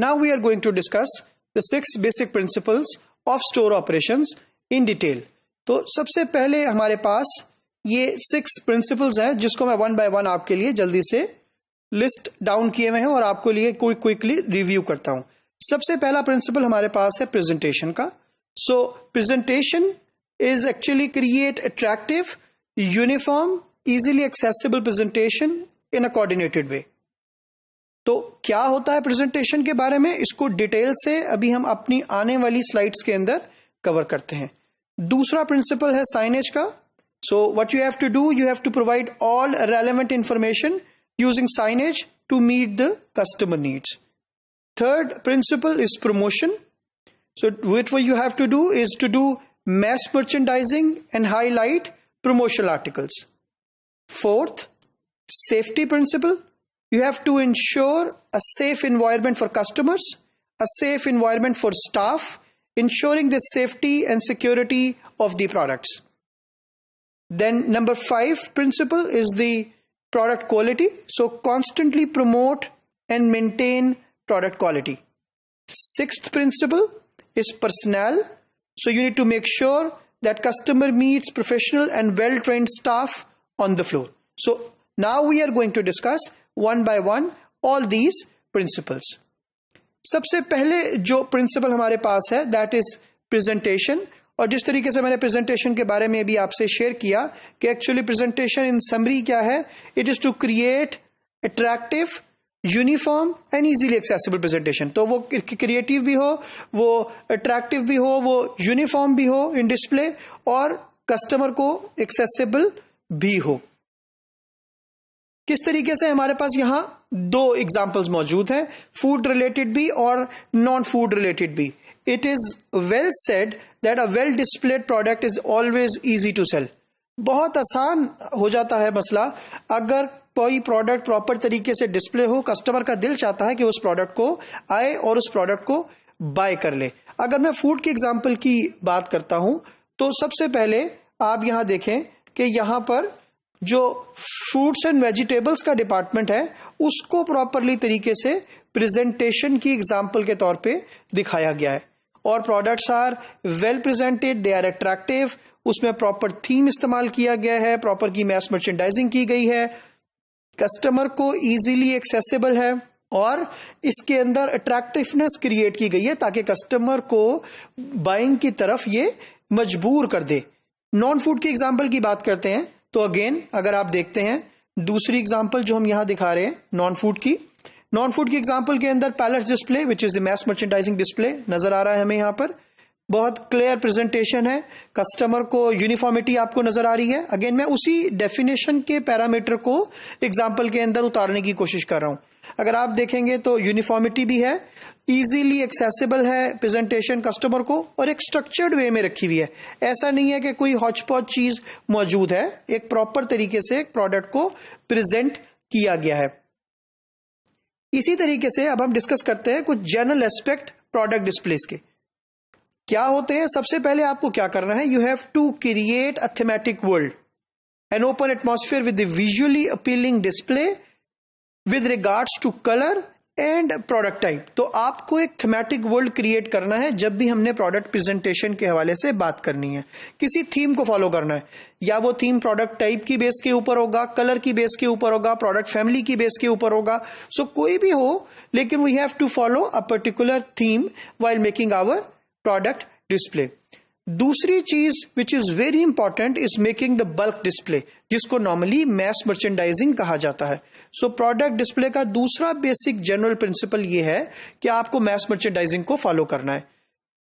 Now we are going to discuss the 6 basic principles of store operations in detail. तो सबसे पहले हमारे पास ये 6 principles हैं जिसको मैं one by one आपके लिए जल्दी से लिस्ट डाउन किए हुए हैं और आपको लिए क्विकली रिव्यू करता हूं. सबसे पहला प्रिंसिपल हमारे पास है प्रेजेंटेशन का. So presentation is actually create attractive, uniform, easily accessible presentation in a coordinated way. तो क्या होता है प्रेजेंटेशन के बारे में, इसको डिटेल से अभी हम अपनी आने वाली स्लाइड्स के अंदर कवर करते हैं. दूसरा प्रिंसिपल है साइनेज का. So what you have to do, you have to provide all relevant information using signage to meet the customer needs. Third principle is promotion. So what you have to do is to do mass merchandising and highlight promotional articles. Fourth, safety principle. You have to ensure a safe environment for customers, a safe environment for staff, ensuring the safety and security of the products. Then number 5 principle is the product quality. So constantly promote and maintain product quality. 6th principle is personnel. So you need to make sure that customer meets professional and well-trained staff on the floor. So now we are going to discuss one by one all these principles. सबसे पहले जो principle हमारे पास है that is presentation. और जिस तरीके से मैंने प्रेजेंटेशन के बारे में भी आपसे शेयर किया कि एक्चुअली प्रेजेंटेशन इन समरी क्या है, it is to create attractive, uniform and easily accessible presentation. तो वो क्रिएटिव भी हो, वो अट्रैक्टिव भी हो, वो यूनिफॉर्म भी हो इन डिस्प्ले और कस्टमर को एक्सेसिबल भी हो. किस तरीके से, हमारे पास यहां 2 एग्जांपल्स मौजूद हैं, फूड रिलेटेड भी और नॉन फूड रिलेटेड भी. It is well said that a well displayed product is always easy to sell. बहुत आसान हो जाता है मसला अगर कोई प्रोडक्ट प्रॉपर तरीके से डिस्प्ले हो, कस्टमर का दिल चाहता है कि उस प्रोडक्ट को आए और उस प्रोडक्ट को बाय कर ले. अगर मैं फूड की एग्जांपल की बात करता हूं तो सबसे पहले आप यहां देखें कि यहां पर जो फ्रूट्स एंड वेजिटेबल्स का डिपार्टमेंट है उसको प्रॉपरली तरीके से प्रेजेंटेशन की एग्जांपल के तौर पे दिखाया गया है. और products are well presented, they are attractive, उसमें प्रॉपर थीम इस्तेमाल किया गया है, प्रॉपर की मैस मर्चेंडाइजिंग की गई है, कस्टमर को इजीली एक्सेसिबल है और इसके अंदर अट्रैक्टिवनेस क्रिएट की गई है ताकि कस्टमर को बाइंग की तरफ ये मजबूर कर दे. नॉन फूड की एग्जांपल की बात करते हैं तो अगेन अगर आप देखते हैं दूसरी एग्जांपल जो हम यहां दिखा रहे हैं नॉन फूड की एग्जांपल के अंदर pallet display which is the mass merchandising display नजर आ रहा है हमें. यहां पर बहुत क्लियर प्रेजेंटेशन है, कस्टमर को यूनिफॉर्मिटी आपको नजर आ रही है. अगेन मैं उसी डेफिनेशन के पैरामीटर को एग्जांपल के अंदर उतारने की कोशिश कर रहा हूं. अगर आप देखेंगे तो यूनिफॉर्मिटी भी है, इजीली एक्सेसिबल है प्रेजेंटेशन कस्टमर को और एक स्ट्रक्चर्ड वे में रखी हुई है. ऐसा नहीं है कि कोई हॉच पॉच चीज मौजूद है, एक प्रॉपर तरीके से एक प्रोडक्ट को प्रेजेंट किया गया है. इसी तरीके से अब हम डिस्कस करते हैं कुछ जनरल एस्पेक्ट प्रोडक्ट डिस्प्लेस के. क्या होते हैं, सबसे पहले आपको क्या करना है, you have to create a thematic world, an open atmosphere with the visually appealing display with regards to colour and product type. तो आपको एक थीमेटिक वर्ल्ड क्रिएट करना है जब भी हमने प्रोडक्ट प्रेजेंटेशन के हवाले से बात करनी है. किसी थीम को फॉलो करना है, या वो थीम प्रोडक्ट टाइप की बेस के ऊपर होगा, कलर की बेस के ऊपर होगा, प्रोडक्ट फैमिली की बेस के ऊपर होगा. सो कोई भी हो, लेकिन we have to follow a particular theme while making our product display. दूसरी चीज which is very important is making the bulk display, जिसको नॉर्मली मैस मर्चेंडाइजिंग कहा जाता है. सो प्रोडक्ट डिस्प्ले का दूसरा बेसिक जनरल प्रिंसिपल ये है कि आपको मैस मर्चेंडाइजिंग को फॉलो करना है.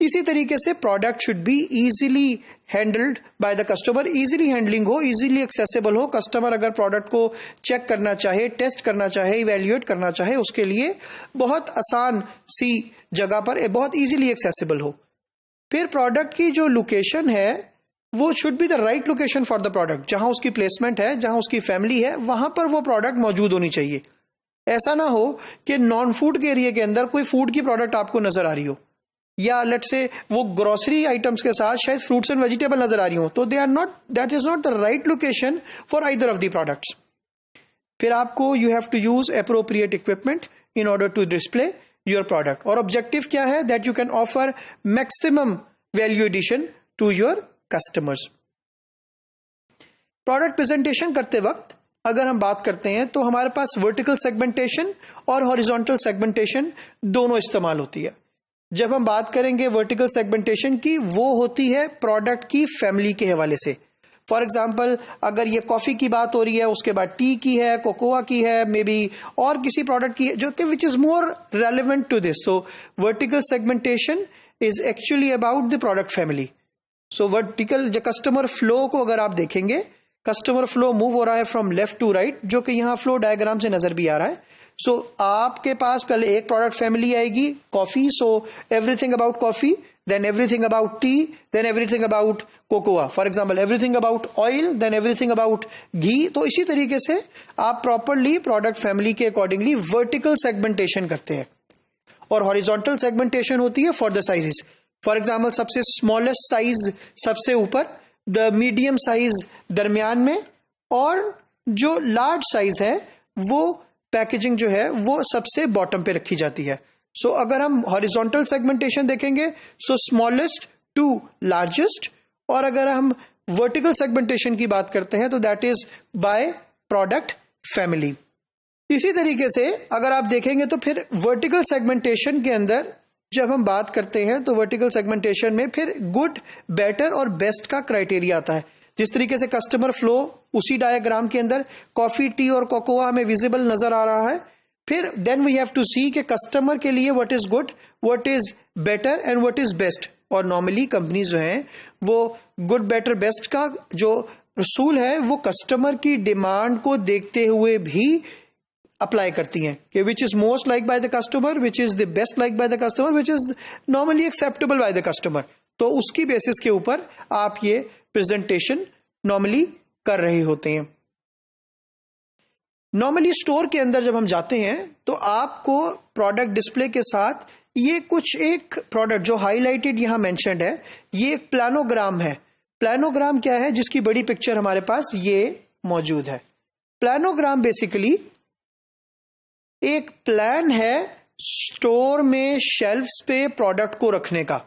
इसी तरीके से product should be easily handled by the customer, easily handling हो, इजीली एक्सेसिबल हो. कस्टमर अगर प्रोडक्ट को चेक करना चाहे, टेस्ट करना चाहे, इवेल्युएट करना चाहे, उसके लिए बहुत आसान सी जगह पर बहुत इजीली एक्सेसिबल हो. फिर प्रोडक्ट की जो लोकेशन है वो should be the right location for the product. जहां उसकी प्लेसमेंट है, जहां उसकी फैमिली है, वहां पर वो प्रोडक्ट मौजूद होनी चाहिए. ऐसा ना हो कि नॉन फूड के एरिया के अंदर कोई फूड की प्रोडक्ट आपको नजर आ रही हो, या लेट्स से वो ग्रोसरी आइटम्स के साथ शायद फ्रूट्स एंड वेजिटेबल नजर आ रही हो, तो that is not the right location for either of the products. फिर आपको you have to use appropriate equipment in order to display your product. और ऑब्जेक्टिव क्या है? That you can offer maximum value addition to your customers. Product presentation करते वक्त अगर हम बात करते हैं तो हमारे पास वर्टिकल सेगमेंटेशन और हॉरिजॉन्टल सेगमेंटेशन दोनों इस्तेमाल होती है। जब हम बात करेंगे वर्टिकल सेगमेंटेशन की, वो होती है प्रोडक्ट की फैमिली के हवाले से। फॉर एग्जाम्पल, अगर ये कॉफी की बात हो रही है, उसके बाद टी की है, कोकोआ की है, मे बी और किसी प्रोडक्ट की है जो कि which is more relevant to this. So vertical segmentation is actually about the product family. So vertical जो कस्टमर फ्लो को अगर आप देखेंगे, कस्टमर फ्लो मूव हो रहा है फ्रॉम लेफ्ट टू राइट, जो कि यहां फ्लो डायग्राम से नजर भी आ रहा है। सो आपके पास पहले एक प्रोडक्ट फैमिली आएगी, coffee, so everything about coffee, then everything about tea, then everything about cocoa. For example, everything about oil, then everything about ghee. तो इसी तरीके से आप प्रॉपरली प्रोडक्ट फैमिली के अकॉर्डिंगली वर्टिकल सेगमेंटेशन करते हैं। और हॉरिजॉन्टल सेगमेंटेशन होती है for the sizes. For example, सबसे स्मॉलेस्ट साइज सबसे ऊपर, द मीडियम साइज दरमियान में, और जो लार्ज साइज है वो पैकेजिंग जो है वो सबसे बॉटम पे रखी जाती है। सो अगर हम हॉरिजॉन्टल सेगमेंटेशन देखेंगे, सो स्मॉलेस्ट टू लार्जेस्ट, और अगर हम वर्टिकल सेगमेंटेशन की बात करते हैं तो that is by product family. इसी तरीके से अगर आप देखेंगे तो फिर वर्टिकल सेगमेंटेशन के अंदर जब हम बात करते हैं तो वर्टिकल सेगमेंटेशन में फिर गुड, बेटर और बेस्ट का क्राइटेरिया आता है। जिस तरीके से कस्टमर फ्लो उसी डायग्राम के अंदर कॉफी, टी और कोकोआ हमें विजिबल नजर आ रहा है, फिर देन वी हैव टू सी कि कस्टमर के लिए what is good, what is better and what is best. और नॉर्मली कंपनीज जो हैं वो गुड, बेटर, बेस्ट का जो रसूल है वो कस्टमर की डिमांड को देखते हुए भी अप्लाई करती हैं कि which is most like by the customer, which is the best like by the customer, which is normally acceptable by the customer. तो उसकी बेसिस के ऊपर आप ये प्रेजेंटेशन नॉर्मली कर रहे होते हैं। नॉर्मली स्टोर के अंदर जब हम जाते हैं तो आपको प्रोडक्ट डिस्प्ले के साथ ये कुछ एक प्रोडक्ट जो हाईलाइटेड यहां मेंशन्ड है, ये एक प्लानोग्राम है। प्लानोग्राम क्या है? जिसकी बड़ी पिक्चर हमारे पास ये मौजूद है। प्लानोग्राम बेसिकली एक प्लान है स्टोर में शेल्फ्स पे प्रोडक्ट को रखने का।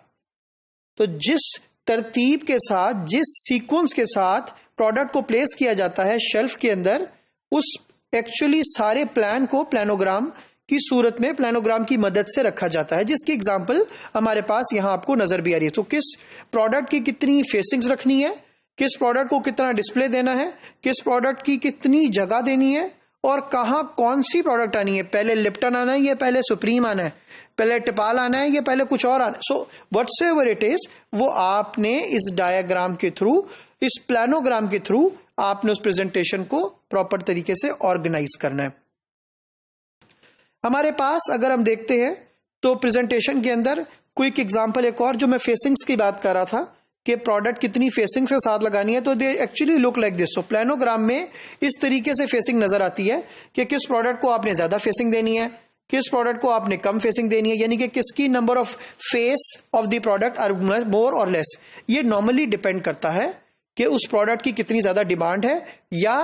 तो जिस तरतीब के साथ, जिस सीक्वेंस के साथ प्रोडक्ट को प्लेस किया जाता है शेल्फ के अंदर, उस एक्चुअली सारे प्लान को प्लानोग्राम की सूरत में, प्लानोग्राम की मदद से रखा जाता है, जिसकी एग्जांपल हमारे पास यहां आपको नजर भी आ रही है। तो किस प्रोडक्ट की कितनी फेसिंग्स रखनी है, किस प्रोडक्ट को कितना डिस्प्ले देना है, किस प्रोडक्ट की कितनी जगह देनी है, और कहां कौन सी प्रोडक्ट आनी है, पहले लिप्टन आना है, ये पहले सुप्रीम आना है, पहले टिपाल आना है, ये पहले कुछ और आना है। सो व्हाटसएवर इट इज, वो आपने इस डायग्राम के थ्रू, इस प्लानोग्राम के थ्रू आपने उस प्रेजेंटेशन को प्रॉपर तरीके से ऑर्गेनाइज करना है। हमारे पास अगर हम देखते हैं तो प्रेजेंटेशन के अंदर क्विक एग्जांपल एक और, जो मैं फेसिंग्स की बात कर रहा था कि प्रोडक्ट कितनी फेसिंग्स के साथ लगानी है, तो they actually look like this. So planogram में इस तरीके से फेसिंग नजर आती है कि किस प्रोडक्ट को आपने ज्यादा फेसिंग देनी है, किस प्रोडक्ट को आपने कम फेसिंग देनी है, यानी कि किसकी number of face of the product are more और लेस। ये नॉर्मली डिपेंड करता है कि उस प्रोडक्ट की कितनी ज्यादा डिमांड है, या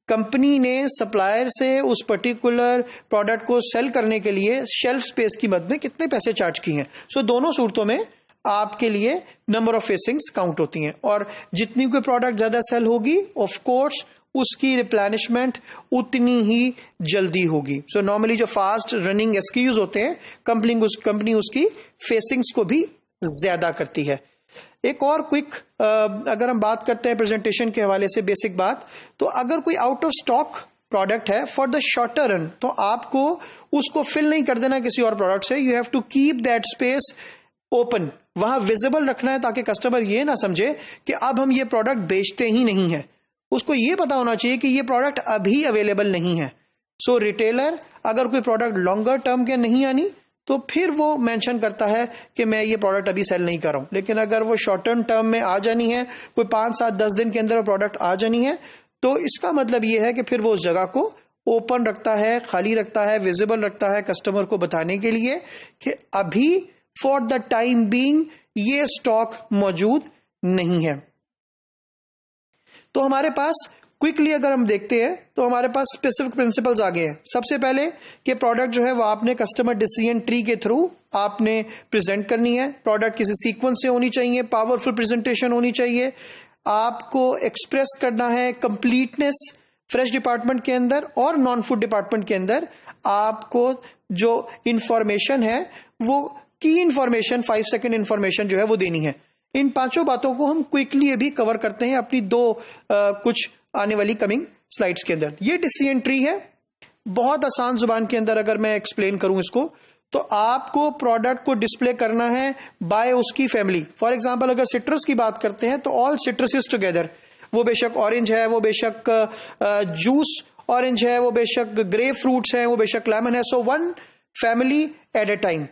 कंपनी ने सप्लायर से उस पर्टिकुलर प्रोडक्ट को सेल करने के लिए शेल्फ स्पेस की मद में कितने पैसे चार्ज किए हैं। सो दोनों सूरतों में आपके लिए नंबर ऑफ फेसिंग्स काउंट होती हैं, और जितनी कोई प्रोडक्ट ज्यादा सेल होगी ऑफ कोर्स उसकी रिप्लेनिशमेंट उतनी ही जल्दी होगी। सो नॉर्मली जो फास्ट रनिंग एसक्यूज होते हैं, कंपनी उसकी फेसिंग्स को भी ज्यादा करती है। एक और क्विक अगर हम बात करते हैं प्रेजेंटेशन के हवाले से बेसिक बात, तो अगर कोई आउट ऑफ स्टॉक प्रोडक्ट है फॉर द शॉर्टर रन, तो आपको उसको फिल नहीं कर देना किसी और प्रोडक्ट से। You have to keep that space open, वहां विजिबल रखना है, ताकि कस्टमर ये ना समझे कि अब हम ये प्रोडक्ट बेचते ही नहीं है। उसको ये पता होना चाहिए कि ये प्रोडक्ट अभी अवेलेबल नहीं है। सो रिटेलर अगर कोई प्रोडक्ट लॉन्गर टर्म के नहीं आनी तो फिर वो मेंशन करता है कि मैं ये प्रोडक्ट अभी सेल नहीं कर रहा हूं, लेकिन अगर वो शॉर्ट टर्म में आ जानी है, कोई 5, 7, 10 दिन के अंदर वो प्रोडक्ट आ जानी है, तो इसका मतलब ये है कि फिर वो उस जगह को ओपन रखता है, खाली रखता है, विजिबल रखता है कस्टमर को बताने के लिए कि अभी फॉर द टाइम बीइंग ये स्टॉक मौजूद नहीं है। तो हमारे पास क्विकली अगर हम देखते हैं तो हमारे पास स्पेसिफिक प्रिंसिपल्स आ गए हैं। सबसे पहले कि प्रोडक्ट जो है वो आपने कस्टमर डिसीजन ट्री के थ्रू आपने प्रेजेंट करनी है। प्रोडक्ट किसी सीक्वेंस से होनी चाहिए, पावरफुल प्रेजेंटेशन होनी चाहिए, आपको एक्सप्रेस करना है कंप्लीटनेस फ्रेश डिपार्टमेंट के अंदर और नॉन फूड डिपार्टमेंट के अंदर। आपको जो इंफॉर्मेशन है वो की इंफॉर्मेशन, 5 सेकंड इंफॉर्मेशन जो है वो देनी है। इन पांचों बातों को हम क्विकली अभी कवर करते हैं अपनी कुछ आने वाली कमिंग स्लाइड्स के अंदर। ये डिसीजन ट्री है, बहुत आसान जुबान के अंदर अगर मैं एक्सप्लेन करूं इसको, तो आपको प्रोडक्ट को डिस्प्ले करना है बाय उसकी फैमिली। फॉर एग्जांपल अगर सिट्रस की बात करते हैं तो ऑल सिट्रसेस टुगेदर, वो बेशक ऑरेंज है, वो बेशक जूस ऑरेंज है, वो बेशक ग्रे फ्रूट्स है, वो बेशक लेमन है। So one family at A time.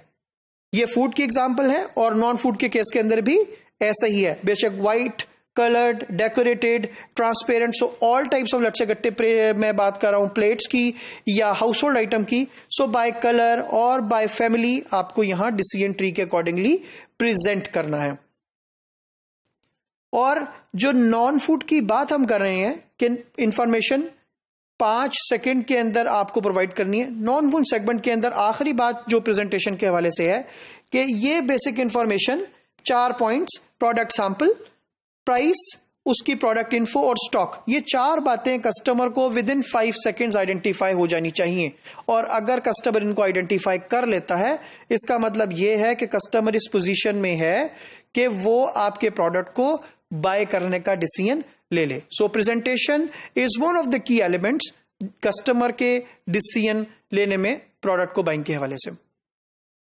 ये फूड की एग्जांपल है और नॉन फूड के केस के अंदर भी ऐसा ही है, बेशक white, coloured, decorated, transparent. So all types of, let's say गट्टे मैं बात कर रहा हूं प्लेट्स की या हाउस होल्ड आइटम की। सो बाय कलर और बाय फैमिली आपको यहां डिसीजन ट्री के अकॉर्डिंगली प्रेजेंट करना है। और जो नॉन फूड की बात हम कर रहे हैं कि इंफॉर्मेशन 5 सेकंड के अंदर आपको प्रोवाइड करनी है। नॉन फूड सेगमेंट के अंदर आखिरी बात जो प्रेजेंटेशन के हवाले से है कि ये basic information 4 points, product sample, price, उसकी प्रोडक्ट इन्फो और स्टॉक, ये 4 बातें कस्टमर को विद इन 5 सेकेंड्स आइडेंटिफाई हो जानी चाहिए। और अगर कस्टमर इनको आइडेंटिफाई कर लेता है, इसका मतलब यह है कि कस्टमर इस पोजीशन में है कि वो आपके प्रोडक्ट को बाय करने का डिसीजन ले ले। So presentation is one of the key elements customer के डिसीजन लेने में प्रोडक्ट को बाइंग के हवाले से।